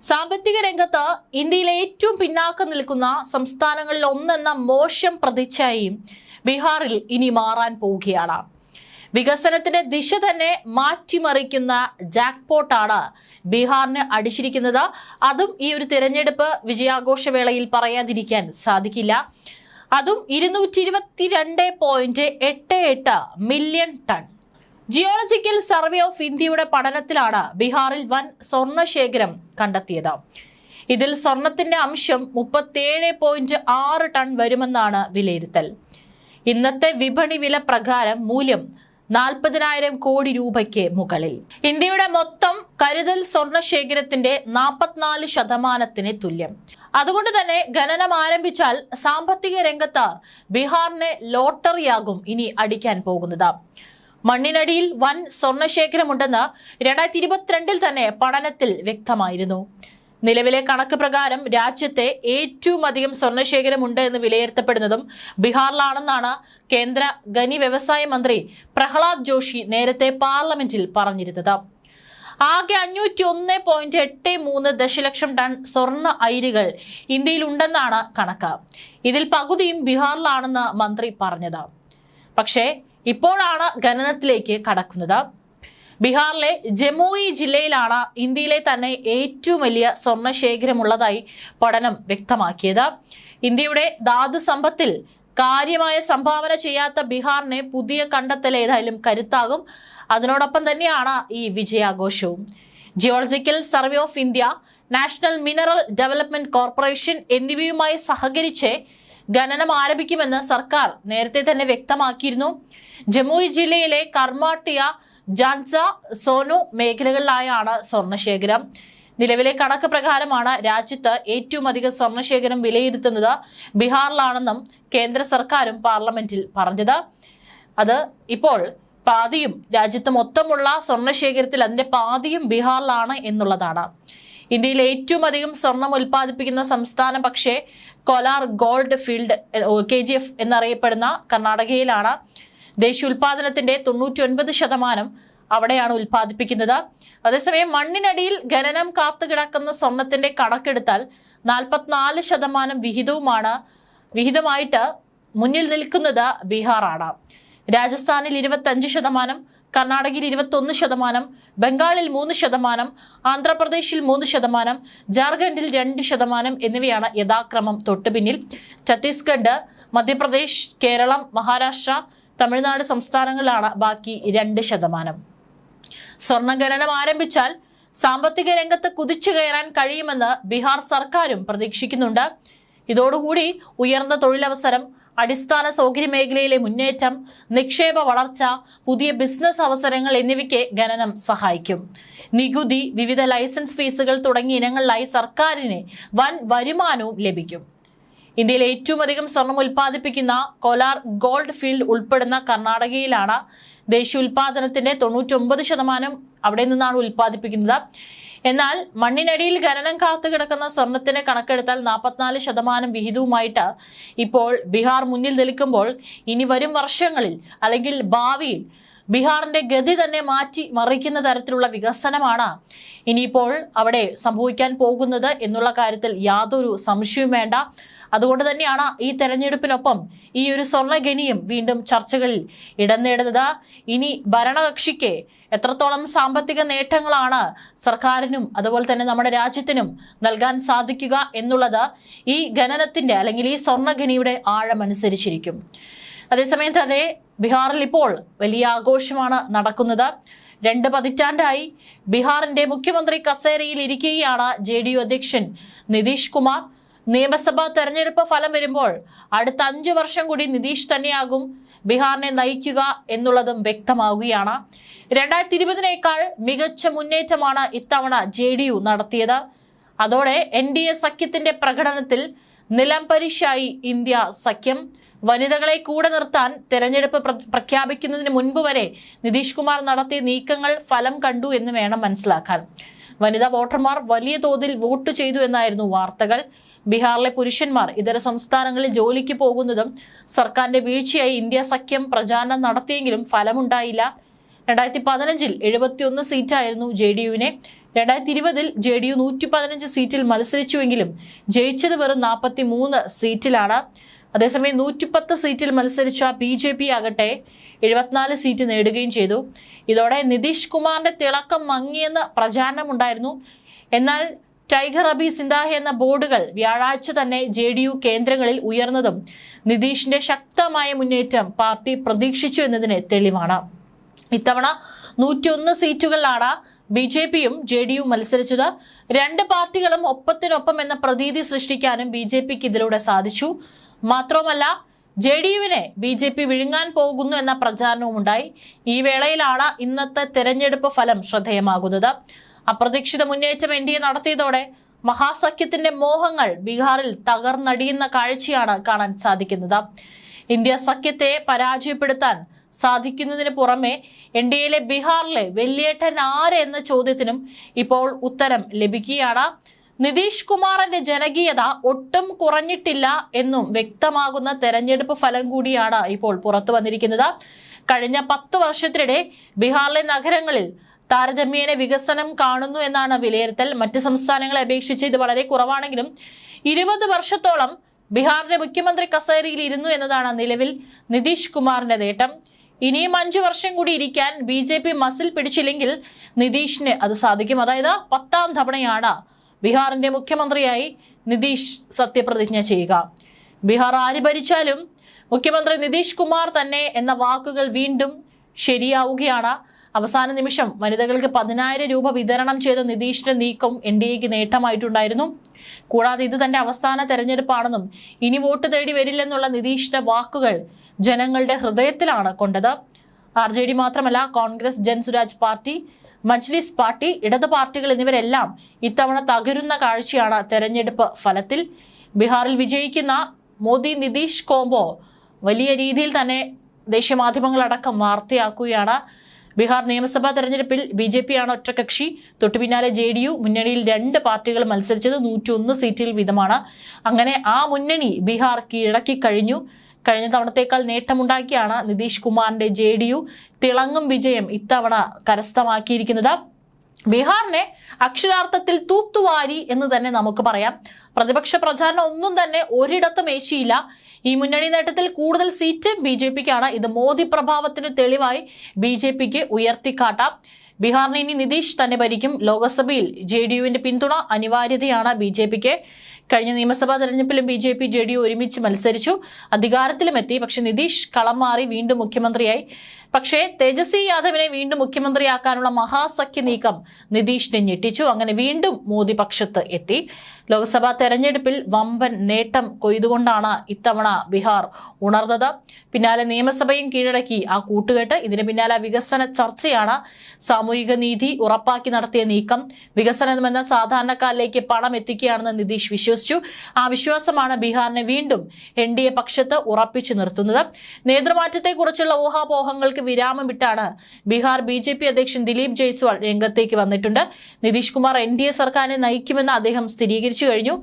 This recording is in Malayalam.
സാമ്പത്തിക രംഗത്ത് ഇന്ത്യയിലെ ഏറ്റവും പിന്നാക്കം നിൽക്കുന്ന സംസ്ഥാനങ്ങളിൽ ഒന്നെന്ന മോശം പ്രതിച്ഛായയും ബീഹാറിൽ ഇനി മാറാൻ പോവുകയാണ്. വികസനത്തിന്റെ ദിശ തന്നെ മാറ്റിമറിക്കുന്ന ജാക്ക്പോട്ടാണ് ബീഹാറിന് അടിച്ചിരിക്കുന്നത്. അതും ഈ ഒരു തിരഞ്ഞെടുപ്പ് വിജയാഘോഷവേളയിൽ പറയാതിരിക്കാൻ സാധിക്കില്ല. അതും 222.88 million ton. Geological survey of ഇന്ത്യയുടെ പഠനത്തിലാണ് ബീഹാറിൽ വൻ സ്വർണ്ണശേഖരം കണ്ടെത്തിയത്. ഇതിൽ സ്വർണത്തിന്റെ അംശം 37.6 ടൺ വരുമെന്നാണ് വിലയിരുത്തൽ. ഇന്നത്തെ വിപണി വില പ്രകാരം മൂല്യം 40,000 കോടി രൂപയ്ക്ക് മുകളിൽ. ഇന്ത്യയുടെ മൊത്തം കരുതൽ സ്വർണ്ണശേഖരത്തിന്റെ 44% തുല്യം. അതുകൊണ്ട് തന്നെ ഖനനം ആരംഭിച്ചാൽ സാമ്പത്തിക രംഗത്ത് ബീഹാറിന് ലോട്ടറിയാകും ഇനി അടിക്കാൻ പോകുന്നത്. മണ്ണിനടിയിൽ വൻ സ്വർണ്ണശേഖരമുണ്ടെന്ന് 2022 തന്നെ പഠനത്തിൽ വ്യക്തമായിരുന്നു. നിലവിലെ കണക്ക് പ്രകാരം രാജ്യത്തെ ഏറ്റവും അധികം സ്വർണ്ണശേഖരമുണ്ട് എന്ന് വിലയിരുത്തപ്പെടുന്നതും ബീഹാറിലാണെന്നാണ് കേന്ദ്ര ഖനി വ്യവസായ മന്ത്രി പ്രഹ്ലാദ് ജോഷി നേരത്തെ പാർലമെന്റിൽ പറഞ്ഞിരുന്നത്. ആകെ 501.83 ദശലക്ഷം ടൺ സ്വർണ്ണ അയിരുകൾ ഇന്ത്യയിലുണ്ടെന്നാണ് കണക്ക്. ഇതിൽ പകുതിയും ബീഹാറിലാണെന്ന് മന്ത്രി പറഞ്ഞത്. പക്ഷേ ഇപ്പോഴാണ് ഖനനത്തിലേക്ക് കടക്കുന്നത്. ബീഹാറിലെ ജമുയി ജില്ലയിലാണ് ഇന്ത്യയിലെ തന്നെ ഏറ്റവും വലിയ സ്വർണ്ണശേഖരമുള്ളതായി പഠനം വ്യക്തമാക്കിയത്. ഇന്ത്യയുടെ ധാതു സമ്പത്തിൽ കാര്യമായ സംഭാവന ചെയ്യാത്ത ബീഹാറിനെ പുതിയ കണ്ടെത്തൽ ഏതായാലും കരുത്താകും. അതിനോടൊപ്പം തന്നെയാണ് ഈ വിജയാഘോഷവും. Geological survey of India, national mineral development corporation എന്നിവയുമായി സഹകരിച്ച് ഖനനം ആരംഭിക്കുമെന്ന് സർക്കാർ നേരത്തെ തന്നെ വ്യക്തമാക്കിയിരുന്നു. ജമുയി ജില്ലയിലെ കർമാട്ടിയ, ജാൻസ, സോനു മേഖലകളിലായാണ് സ്വർണ്ണശേഖരം. നിലവിലെ കണക്ക് പ്രകാരമാണ് രാജ്യത്ത് ഏറ്റവും അധികം സ്വർണ്ണശേഖരം വിലയിരുത്തുന്നത് ബീഹാറിലാണെന്നും കേന്ദ്ര സർക്കാരും പാർലമെന്റിൽ പറഞ്ഞത്. അത് ഇപ്പോൾ പാതിയും രാജ്യത്ത് മൊത്തമുള്ള സ്വർണ്ണശേഖരത്തിൽ അതിന്റെ പാതിയും ബീഹാറിലാണ് എന്നുള്ളതാണ്. ഇന്ത്യയിൽ ഏറ്റവും അധികം സ്വർണം ഉൽപ്പാദിപ്പിക്കുന്ന സംസ്ഥാനം പക്ഷേ കോലാർ ഗോൾഡ് ഫീൽഡ് KGF എന്നറിയപ്പെടുന്ന കർണാടകയിലാണ്. ദേശീയ ഉൽപാദനത്തിന്റെ 99% അവിടെയാണ് ഉൽപ്പാദിപ്പിക്കുന്നത്. അതേസമയം മണ്ണിനടിയിൽ ഖനനം കാത്തുകിടക്കുന്ന സ്വർണത്തിന്റെ കണക്കെടുത്താൽ 44% വിഹിതമായിട്ട് മുന്നിൽ നിൽക്കുന്നത് ബീഹാറാണ്. രാജസ്ഥാനിൽ 25%, കർണാടകയിൽ 21%, ബംഗാളിൽ 3%, ആന്ധ്രാപ്രദേശിൽ 3%, ജാർഖണ്ഡിൽ 2% എന്നിവയാണ് യഥാക്രമം തൊട്ടുപിന്നിൽ. ഛത്തീസ്ഗഡ്, മധ്യപ്രദേശ്, കേരളം, മഹാരാഷ്ട്ര, തമിഴ്നാട് സംസ്ഥാനങ്ങളിലാണ് ബാക്കി 2%. സ്വർണ്ണഖനനം ആരംഭിച്ചാൽ സാമ്പത്തിക രംഗത്ത് കുതിച്ചു കയറാൻ കഴിയുമെന്ന് ബീഹാർ സർക്കാരും പ്രതീക്ഷിക്കുന്നുണ്ട്. ഇതോടുകൂടി ഉയർന്ന തൊഴിലവസരം, അടിസ്ഥാന സൗകര്യ മേഖലയിലെ മുന്നേറ്റം, നിക്ഷേപ വളർച്ച, പുതിയ ബിസിനസ് അവസരങ്ങൾ എന്നിവയ്ക്ക് ഖനനം സഹായിക്കും. നികുതി, വിവിധ ലൈസൻസ് ഫീസുകൾ തുടങ്ങിയ ഇനങ്ങളിലായി സർക്കാരിന് വൻ വരുമാനവും ലഭിക്കും. ഇന്ത്യയിൽ ഏറ്റവും അധികം സ്വർണം ഉൽപ്പാദിപ്പിക്കുന്ന കോലാർ ഗോൾഡ് ഫീൽഡ് ഉൾപ്പെടുന്ന കർണാടകയിലാണ്. ദേശീയ ഉൽപാദനത്തിന്റെ 99% അവിടെ നിന്നാണ് ഉൽപ്പാദിപ്പിക്കുന്നത്. എന്നാൽ മണ്ണിനടിയിൽ ഖനനം കാത്തുകിടക്കുന്ന സ്വർണത്തിന് കണക്കെടുത്താൽ 44% വിഹിതവുമായിട്ട് ഇപ്പോൾ ബീഹാർ മുന്നിൽ നിൽക്കുമ്പോൾ ഇനി വരും വർഷങ്ങളിൽ അല്ലെങ്കിൽ ഭാവിയിൽ ബീഹാറിന്റെ ഗതി തന്നെ മാറ്റി മറിക്കുന്ന തരത്തിലുള്ള വികസനമാണ് ഇനിയിപ്പോൾ അവിടെ സംഭവിക്കാൻ പോകുന്നത് എന്നുള്ള കാര്യത്തിൽ യാതൊരു സംശയവും വേണ്ട. അതുകൊണ്ട് തന്നെയാണ് ഈ തെരഞ്ഞെടുപ്പിനൊപ്പം ഈ ഒരു സ്വർണ്ണഖനിയും വീണ്ടും ചർച്ചകളിൽ ഇടം നേടുന്നത്. ഇനി ഭരണകക്ഷിക്ക് എത്രത്തോളം സാമ്പത്തിക നേട്ടങ്ങളാണ് സർക്കാരിനും അതുപോലെ തന്നെ നമ്മുടെ രാജ്യത്തിനും നൽകാൻ സാധിക്കുക എന്നുള്ളത് ഈ ഖനനത്തിന്റെ അല്ലെങ്കിൽ ഈ സ്വർണ്ണഖനിയുടെ ആഴമനുസരിച്ചിരിക്കും. അതേസമയം തന്നെ ബീഹാറിൽ ഇപ്പോൾ വലിയ ആഘോഷമാണ് നടക്കുന്നത്. 2 പതിറ്റാണ്ടായി ബീഹാറിന്റെ മുഖ്യമന്ത്രി കസേരയിൽ ഇരിക്കുകയാണ് JDU അധ്യക്ഷൻ നിതീഷ് കുമാർ. നിയമസഭാ തെരഞ്ഞെടുപ്പ് ഫലം വരുമ്പോൾ അടുത്ത 5 വർഷം കൂടി നിതീഷ് തന്നെയാകും ബീഹാറിനെ നയിക്കുക എന്നുള്ളതും വ്യക്തമാവുകയാണ്. 2020-നേക്കാൾ മികച്ച മുന്നേറ്റമാണ് ഇത്തവണ JDU നടത്തിയത്. അതോടെ NDA സഖ്യത്തിന്റെ പ്രകടനത്തിൽ നിലംപരിശായി ഇന്ത്യ സഖ്യം. വനിതകളെ കൂടെ നിർത്താൻ തെരഞ്ഞെടുപ്പ് പ്രഖ്യാപിക്കുന്നതിന് മുൻപ് വരെ നിതീഷ് കുമാർ നടത്തിയ നീക്കങ്ങൾ ഫലം കണ്ടു എന്ന് വേണം മനസ്സിലാക്കാൻ. വനിതാ വോട്ടർമാർ വലിയ തോതിൽ വോട്ട് ചെയ്തു എന്നായിരുന്നു വാർത്തകൾ. ബീഹാറിലെ പുരുഷന്മാർ ഇതര സംസ്ഥാനങ്ങളിൽ ജോലിക്ക് പോകുന്നതും സർക്കാരിന്റെ വീഴ്ചയായി ഇന്ത്യ സഖ്യം പ്രചാരണം നടത്തിയെങ്കിലും ഫലമുണ്ടായില്ല. 2015-ൽ 71 സീറ്റായിരുന്നു JDUവിനെ. 2020-ൽ JDU 115 സീറ്റിൽ മത്സരിച്ചുവെങ്കിലും ജയിച്ചത് വെറും 43 സീറ്റിലാണ്. അതേസമയം 110 സീറ്റിൽ മത്സരിച്ച BJP ആകട്ടെ 74 സീറ്റ് നേടുകയും ചെയ്തു. ഇതോടെ നിതീഷ് കുമാറിന്റെ തിളക്കം മങ്ങിയെന്ന് പ്രചാരണമുണ്ടായിരുന്നു. എന്നാൽ ടൈഗർ അബി സിന്ധാഹി എന്ന ബോർഡുകൾ വ്യാഴാഴ്ച തന്നെ JDU കേന്ദ്രങ്ങളിൽ ഉയർന്നതും നിതീഷിന്റെ ശക്തമായ മുന്നേറ്റം പാർട്ടി പ്രതീക്ഷിച്ചു എന്നതിന് തെളിവാണ്. ഇത്തവണ 101 സീറ്റുകളിലാണ് BJPയും JDU മത്സരിച്ചത്. രണ്ട് പാർട്ടികളും ഒപ്പത്തിനൊപ്പം എന്ന പ്രതീതി സൃഷ്ടിക്കാനും BJPക്ക് ഇതിലൂടെ സാധിച്ചു. മാത്രവുമല്ല JDUവിനെ BJP വിഴുങ്ങാൻ പോകുന്നു എന്ന പ്രചാരണവും ഉണ്ടായി. ഈ വേളയിലാണ് ഇന്നത്തെ തെരഞ്ഞെടുപ്പ് ഫലം ശ്രദ്ധേയമാകുന്നത്. അപ്രതീക്ഷിത മുന്നേറ്റം NDA നടത്തിയതോടെ മഹാസഖ്യത്തിന്റെ മോഹങ്ങൾ ബീഹാറിൽ തകർന്നടിയുന്ന കാഴ്ചയാണ് കാണാൻ സാധിക്കുന്നത്. ഇന്ത്യ സഖ്യത്തെ പരാജയപ്പെടുത്താൻ സാധിക്കുന്നതിന് പുറമെ NDAയിലെ ബീഹാറിലെ വെല്ലേട്ടൻ ആര് എന്ന ചോദ്യത്തിനും ഇപ്പോൾ ഉത്തരം ലഭിക്കുകയാണ്. നിതീഷ് കുമാറിന്റെ ജനകീയത ഒട്ടും കുറഞ്ഞിട്ടില്ല എന്നും വ്യക്തമാകുന്ന തെരഞ്ഞെടുപ്പ് ഫലം കൂടിയാണ് ഇപ്പോൾ പുറത്തു വന്നിരിക്കുന്നത്. കഴിഞ്ഞ 10 വർഷത്തിനിടെ ബീഹാറിലെ നഗരങ്ങളിൽ താരതമ്യേന വികസനം കാണുന്നു എന്നാണ് വിലയിരുത്തൽ. മറ്റ് സംസ്ഥാനങ്ങളെ അപേക്ഷിച്ച് ഇത് വളരെ കുറവാണെങ്കിലും 20 വർഷത്തോളം ബീഹാറിന്റെ മുഖ്യമന്ത്രി കസേരയിൽ ഇരുന്നു എന്നതാണ് നിലവിൽ നിതീഷ് കുമാറിന്റെ നേട്ടം. ഇനിയും 5 വർഷം കൂടി ഇരിക്കാൻ BJP മസിൽ പിടിച്ചില്ലെങ്കിൽ നിതീഷിന് അത് സാധിക്കും. അതായത് 10ാം തവണയാണ് ബീഹാറിന്റെ മുഖ്യമന്ത്രിയായി നിതീഷ് സത്യപ്രതിജ്ഞ ചെയ്യുക. ബീഹാർ ആര് ഭരിച്ചാലും മുഖ്യമന്ത്രി നിതീഷ് കുമാർ തന്നെ എന്ന വാക്കുകൾ വീണ്ടും ശരിയാവുകയാണ്. അവസാന നിമിഷം വനിതകൾക്ക് 10,000 രൂപ വിതരണം ചെയ്ത നിതീഷിന്റെ നീക്കം NDAക്ക് നേട്ടമായിട്ടുണ്ടായിരുന്നു. കൂടാതെ ഇത് തന്റെ അവസാന തെരഞ്ഞെടുപ്പാണെന്നും ഇനി വോട്ട് തേടി വരില്ലെന്നുള്ള നിതീഷിന്റെ വാക്കുകൾ ജനങ്ങളുടെ ഹൃദയത്തിലാണ് കൊണ്ടത്. RJD മാത്രമല്ല, കോൺഗ്രസ്, ജൻസുരാജ് പാർട്ടി, മജ്ലിസ് പാർട്ടി, ഇടത് പാർട്ടികൾ എന്നിവരെല്ലാം ഇത്തവണ തകരുന്ന കാഴ്ചയാണ് തെരഞ്ഞെടുപ്പ് ഫലത്തിൽ. ബീഹാറിൽ വിജയിക്കുന്ന മോദി നിതീഷ് കോംബോ വലിയ രീതിയിൽ തന്നെ ദേശീയ മാധ്യമങ്ങളടക്കം വാർത്തയാക്കുകയാണ്. ബീഹാർ നിയമസഭാ തെരഞ്ഞെടുപ്പിൽ BJP ആണ് ഒറ്റകക്ഷി. തൊട്ടുപിന്നാലെ JDU. മുന്നണിയിൽ 2 പാർട്ടികൾ മത്സരിച്ചത് 101 സീറ്റിൽ വീതമാണ്. അങ്ങനെ ആ മുന്നണി ബീഹാർ കീഴടക്കി കഴിഞ്ഞു. കഴിഞ്ഞ തവണത്തേക്കാൾ നേട്ടമുണ്ടാക്കിയാണ് നിതീഷ് കുമാറിന്റെ JDU തിളങ്ങും വിജയം ഇത്തവണ കരസ്ഥമാക്കിയിരിക്കുന്നത്. ബീഹാറിനെ അക്ഷരാർത്ഥത്തിൽ തൂത്തുവാരി എന്ന് തന്നെ നമുക്ക് പറയാം. പ്രതിപക്ഷ പ്രചാരണം ഒന്നും തന്നെ ഒരിടത്തും ഏശിയില്ല. ഈ മുന്നണി നേട്ടത്തിൽ കൂടുതൽ സീറ്റ് BJPക്കാണ്. ഇത് മോദി പ്രഭാവത്തിന് തെളിവായി BJPക്ക് ഉയർത്തിക്കാട്ടാം. ബീഹാറിന് ഇനി നിതീഷ് തന്നെ ഭരിക്കും. ലോക്സഭയിൽ JDUവിന്റെ പിന്തുണ അനിവാര്യതയാണ് BJPക്ക്. കഴിഞ്ഞ നിയമസഭാ തെരഞ്ഞെടുപ്പിലും BJP JDU ഒരുമിച്ച് മത്സരിച്ചു, അധികാരത്തിലുമെത്തി. പക്ഷെ നിതീഷ് കളം മാറി വീണ്ടും മുഖ്യമന്ത്രിയായി. പക്ഷേ തേജസ്വി യാദവിനെ വീണ്ടും മുഖ്യമന്ത്രിയാക്കാനുള്ള മഹാസഖ്യ നീക്കം നിതീഷിനെ ഞെട്ടിച്ചു. അങ്ങനെ വീണ്ടും മോദി പക്ഷത്ത് എത്തി. ലോക്സഭാ തെരഞ്ഞെടുപ്പിൽ വമ്പൻ നേട്ടം കൊയ്തുകൊണ്ടാണ് ഇത്തവണ ബീഹാർ ഉണർന്നത്. പിന്നാലെ നിയമസഭയും കീഴടക്കി ആ കൂട്ടുകെട്ട്. ഇതിന് പിന്നാലെ വികസന ചർച്ചയാണ്. സാമൂഹിക നീതി ഉറപ്പാക്കി നടത്തിയ നീക്കം. വികസനമെന്ന സാധാരണക്കാരിലേക്ക് പണം എത്തിക്കുകയാണെന്ന് നിതീഷ് വിശ്വസിച്ചു. ആ വിശ്വാസമാണ് ബീഹാറിനെ വീണ്ടും NDA പക്ഷത്ത് ഉറപ്പിച്ചു നിർത്തുന്നത്. നേതൃമാറ്റത്തെക്കുറിച്ചുള്ള ഊഹാപോഹങ്ങൾക്ക് വിരാമമിട്ടാണ് ബീഹാർ BJP അധ്യക്ഷൻ ദിലീപ് ജയ്സ്വാൾ രംഗത്തേക്ക് വന്നിട്ടുണ്ട്. നിതീഷ് കുമാർ NDA സർക്കാരിനെ നയിക്കുമെന്ന് അദ്ദേഹം സ്ഥിരീകരിച്ചു കഴിഞ്ഞു.